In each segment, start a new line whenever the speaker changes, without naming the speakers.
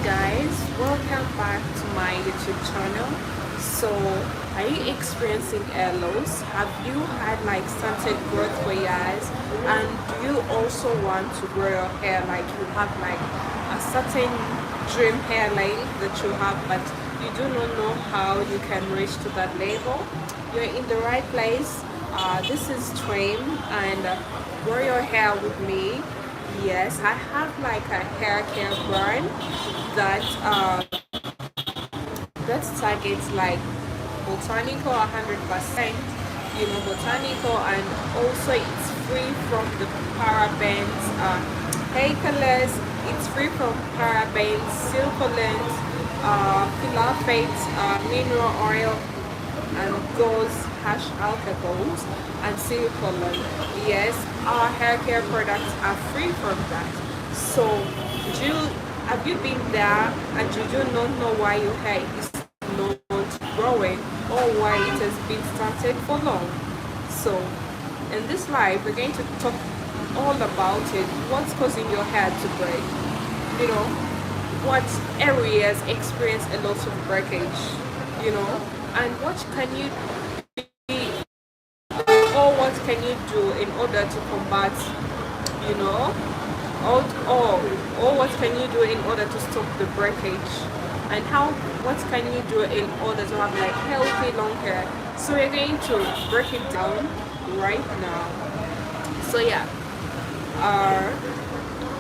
guys, welcome back to my YouTube channel. So, are you experiencing hair loss? Have you had like stunted growth for years? And do you also want to grow your hair like you have like a certain dream hair length that you have, but you do not know how you can reach to that level? You're in the right place. This is Twain, and grow your hair with me. Yes, I have like a hair care brand that that targets like botanical 100%, botanical, and also it's free from the parabens, hair colors. It's free from parabens, silcolins, phthalates, mineral oil, and those hash alcohols and silicone. Yes, our hair care products are free from that. So do have you been there and you do not know why your hair is not growing or why it has been started for long? So in this live we're going to talk all about it. What's causing your hair to break? What areas experience a lot of breakage, and what can you or what can you do in order to combat, you know, or what can you do in order to stop the breakage, and what can you do in order to have like healthy long hair? So we're going to break it down right now. So yeah,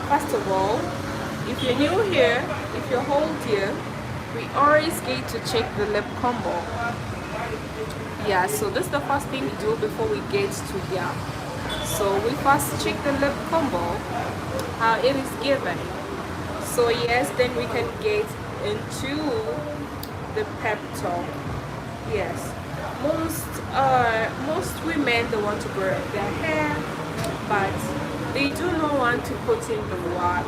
first of all, if you're new here, if you're old here, we always get to check the lip combo. Yeah, so this is the first thing we do before we get to here. So we first check the lip combo, how it is given. So yes, then we can get into the pep talk. Yes, most women, they want to grow their hair, but they do not want to put in the work.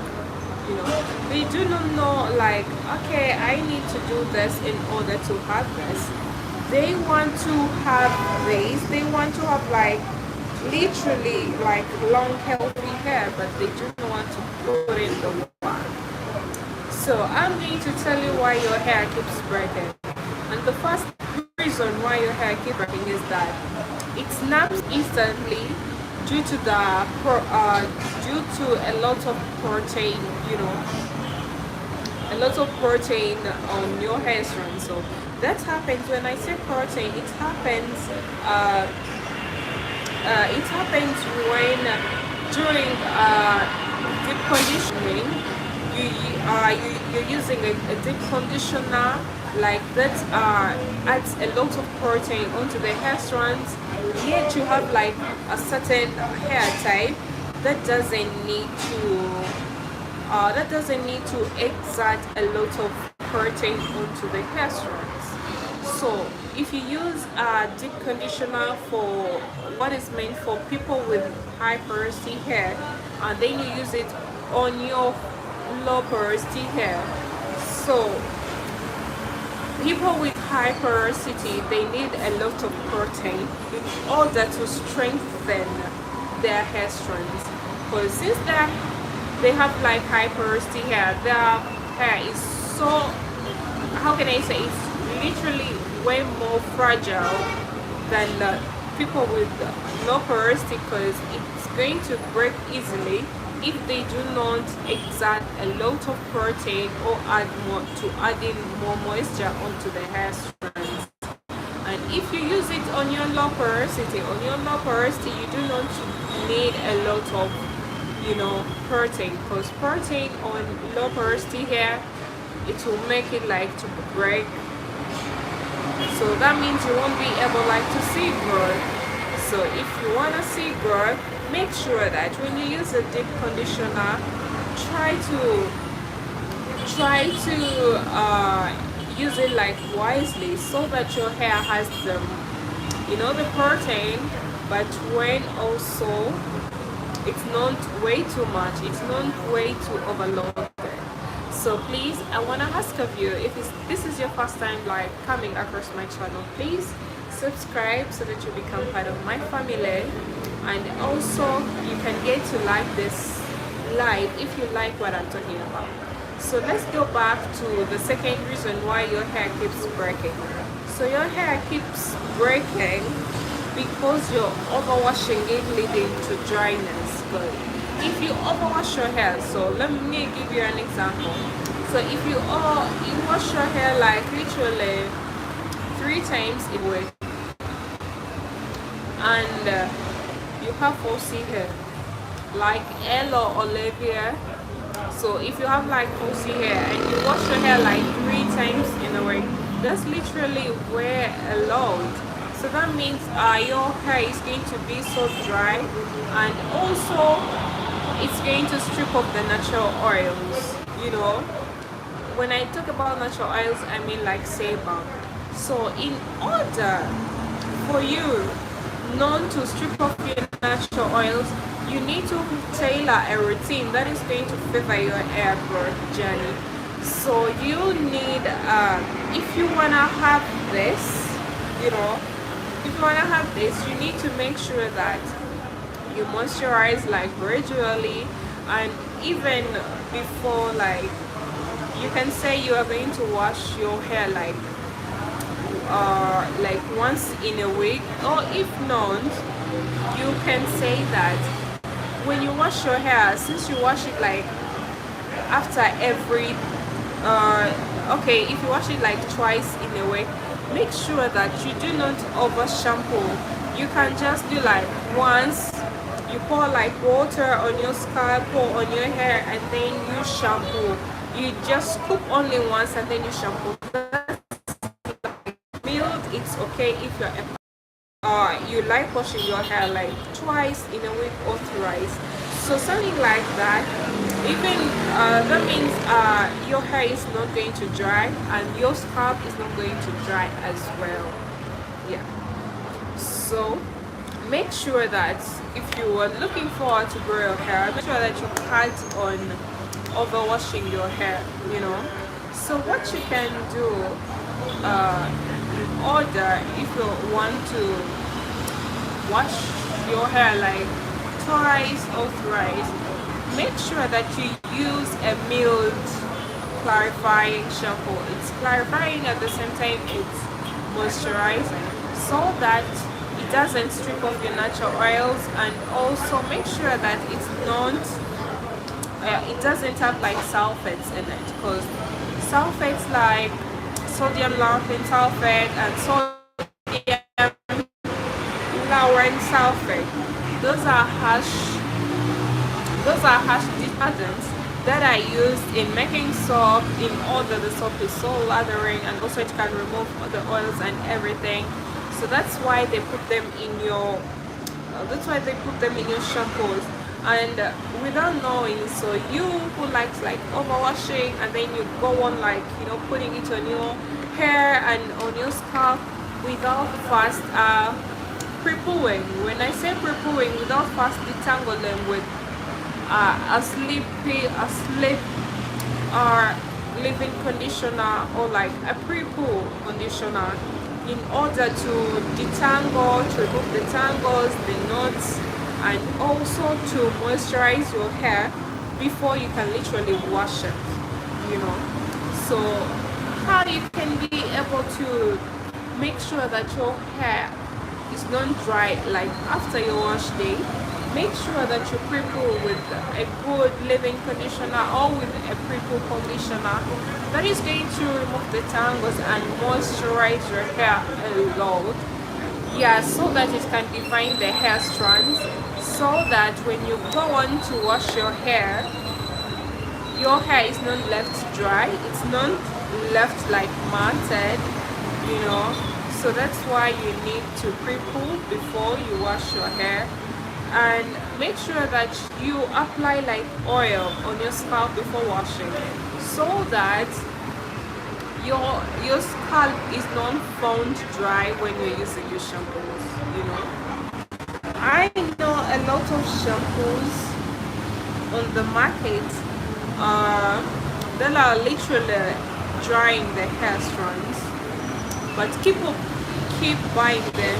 They do not know like, okay, I need to do this in order to have this. They want to have this, they want to have like literally like long healthy hair, but they do not want to put in the work. So I'm going to tell you why your hair keeps breaking. And the first reason why your hair keeps breaking is that it snaps instantly due to a lot of protein, a lot of protein on your hair strand. So that happens when I say protein. It happens when during deep conditioning, you're using a deep conditioner like that adds a lot of protein onto the hair strands. Yet you have like a certain hair type that doesn't need to exert a lot of protein onto the hair strands. So if you use a deep conditioner for what is meant for people with high porosity hair, and then you use it on your low porosity hair, so people with high porosity, they need a lot of protein in order to strengthen their hair strands. Because since they have like high porosity hair, their hair is so, how can I say, it's literally way more fragile than people with low porosity, because it's going to break easily if they do not exert a lot of protein or adding more moisture onto the hair strands. And if you use it on your low porosity, you do not need a lot of protein, because protein on low porosity hair, it will make it like to break. So that means you won't be able like to see growth. So if you want to see growth, make sure that when you use a deep conditioner, try to use it like wisely, so that your hair has the protein, but when also it's not way too much, it's not way too overloaded. So please, I want to ask of you, if this is your first time like coming across my channel, please subscribe so that you become part of my family. And also you can get to like this live if you like what I'm talking about. So let's go back to the second reason why your hair keeps breaking. So your hair keeps breaking because you're overwashing it, leading to dryness. But if you overwash your hair, so let me give you an example. So if you wash your hair like literally 3 times a week, and you have falsy hair like Ella or Olivia. So if you have like falsy hair and you wash your hair like 3 times in a week, that's literally wear a lot. So that means your hair is going to be so dry, and also it's going to strip off the natural oils. You know, when I talk about natural oils, I mean like sebum. So in order for you not to strip off your natural oils, you need to tailor a routine that is going to favor your hair growth journey. So you need, if you wanna have this, you know, if you wanna have this, you need to make sure that you moisturize like gradually, and even before, like you can say you are going to wash your hair like once in a week, or if not, you can say that when you wash your hair, since you wash it like after every okay, if you wash it like twice in a week, make sure that you do not over shampoo. You can just do like once, you pour like water on your scalp or on your hair, and then you shampoo. You just scoop only once and then you shampoo. It's okay if you like washing your hair like twice in a week or thrice. So something like that, even that means your hair is not going to dry and your scalp is not going to dry as well. Yeah. So make sure that if you are looking forward to grow your hair, make sure that you cut on overwashing your hair, you know. So what you can do, order, if you want to wash your hair like twice or thrice, make sure that you use a mild clarifying shampoo. It's clarifying at the same time it's moisturizing, so that it doesn't strip off your natural oils, and also make sure that it's not it doesn't have like sulfates in it, because sulfates like sodium lauryl sulfate and sodium lauryl sulfate, those are harsh detergents that are used in making soap, in order the soap is so lathering, and also it can remove the oils and everything. So that's why they put them in your shampoos. And without knowing, so you who likes like overwashing, and then you go on like, you know, putting it on your hair and on your scalp without fast pre-pooing. When I say pre-pooing, without fast detangling with a sleep or leave-in conditioner, or like a pre-poo conditioner, in order to detangle, to remove the tangles, the knots, and also to moisturize your hair before you can literally wash it, you know. So how you can be able to make sure that your hair is not dry like after your wash day, make sure that you pre-poo with a good leave-in conditioner or with a pre-poo conditioner that is going to remove the tangles and moisturize your hair a lot. Yeah, so that it can define the hair strands, so that when you go on to wash your hair is not left dry, it's not left like matted, you know. So that's why you need to pre-poo before you wash your hair, and make sure that you apply like oil on your scalp before washing, so that your scalp is not found dry when you're using your shampoos, you know. I know a lot of shampoos on the market that are literally drying the hair strands, but people keep buying them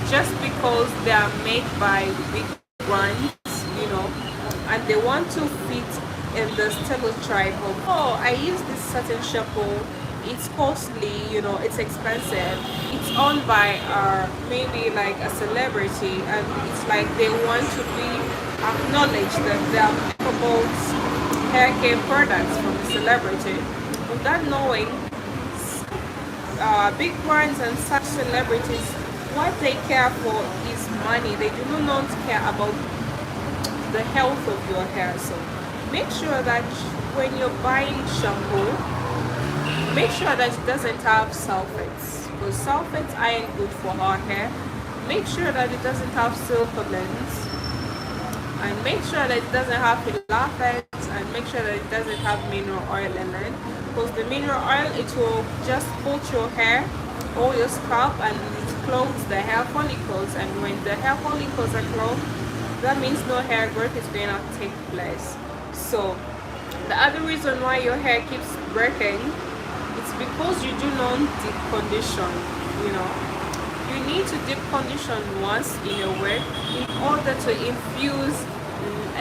just because they are made by big brands, you know, and they want to fit in the stereotype of, oh, I use this certain shampoo, it's costly, you know, it's expensive, it's owned by maybe like a celebrity, and it's like they want to be acknowledged that they are about hair care products from the celebrity, without knowing big brands and such celebrities, what they care for is money. They do not care about the health of your hair. So make sure that when you're buying shampoo, make sure that it doesn't have sulfates, because sulfates aren't good for our hair. Make sure that it doesn't have silicones, and make sure that it doesn't have phthalates, and make sure that it doesn't have mineral oil in it, because the mineral oil, it will just coat your hair or your scalp, and it clogs the hair follicles, and when the hair follicles are clogged, that means no hair growth is going to take place. So the other reason why your hair keeps breaking, it's because you do not deep condition. You know, you need to deep condition once in a week in order to infuse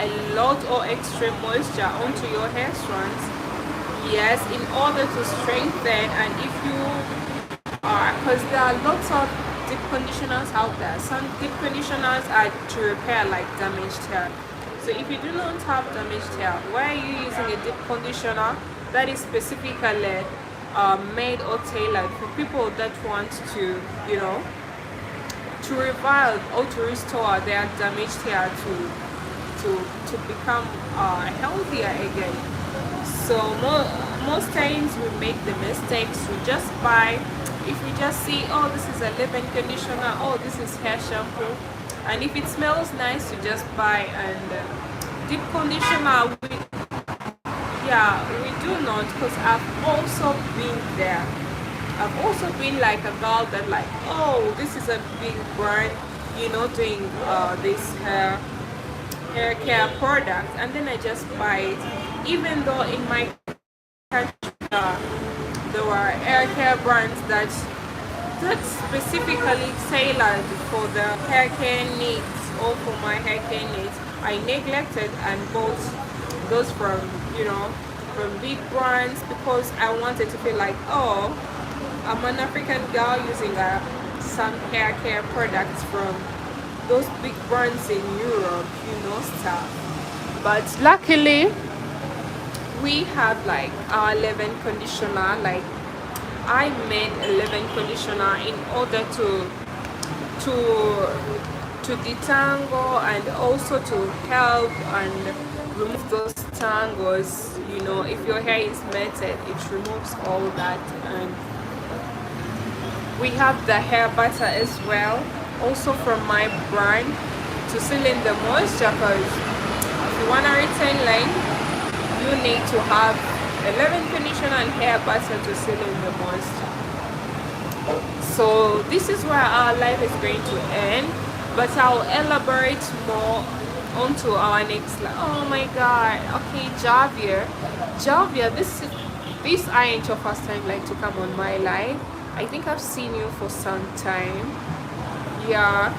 a lot or extra moisture onto your hair strands. Yes, in order to strengthen, and if you are, because there are lots of deep conditioners out there. Some deep conditioners are to repair like damaged hair. So if you do not have damaged hair, why are you using a deep conditioner that is specifically made or tailored for people that want to, you know, to revive or to restore their damaged hair to become healthier again? So most times we make the mistakes. We just buy, if we just see, oh, this is a leave-in conditioner, oh, this is hair shampoo, and if it smells nice, you just buy. And deep conditioner, we do not, because I've also been there. I've also been like a girl that like, oh, this is a big brand, you know, doing this hair care product, and then I just buy it, even though in my country there were hair care brands that specifically tailored for the hair care needs or for my hair care needs. I neglected and bought those from, you know, from big brands, because I wanted to feel like, oh, I'm an African girl using some hair care products from those big brands in Europe, you know, stuff. But luckily, we have like our leave-in conditioner. Like, I made a leave-in conditioner in order to detangle and also to help and remove those tangles. You know, if your hair is matted, it removes all that. And we have the hair butter as well, also from my brand, to seal in the moisture, because if you want to retain length, you need to have a leave-in conditioner and hair butter to seal in the moisture. So this is where our life is going to end, but I'll elaborate more onto our next slide. Oh my god. Okay, Javier, this ain't your first time like to come on my live. I think I've seen you for some time. Yeah,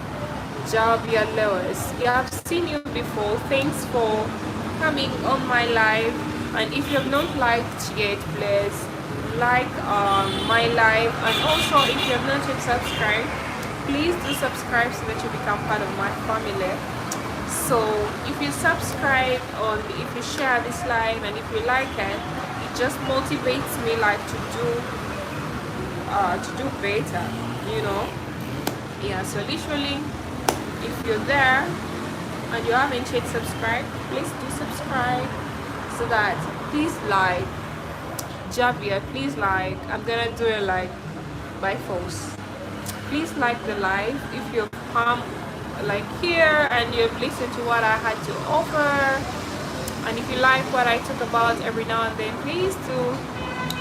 Javier Lewis. Yeah, I've seen you before. Thanks for coming on my live. And if you have not liked yet, please like my live. And also, if you have not yet subscribed, please do subscribe so that you become part of my family. So if you subscribe, or if you share this live, and if you like it, it just motivates me like to do better, you know. Yeah, so literally, if you're there and you haven't yet subscribed, please do subscribe, so that, please like Javier, please like, I'm gonna do it like by force. Please like the live if you've come like here and you've listened to what I had to offer, and if you like what I talk about every now and then, please do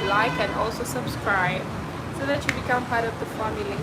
like and also subscribe so that you become part of the family.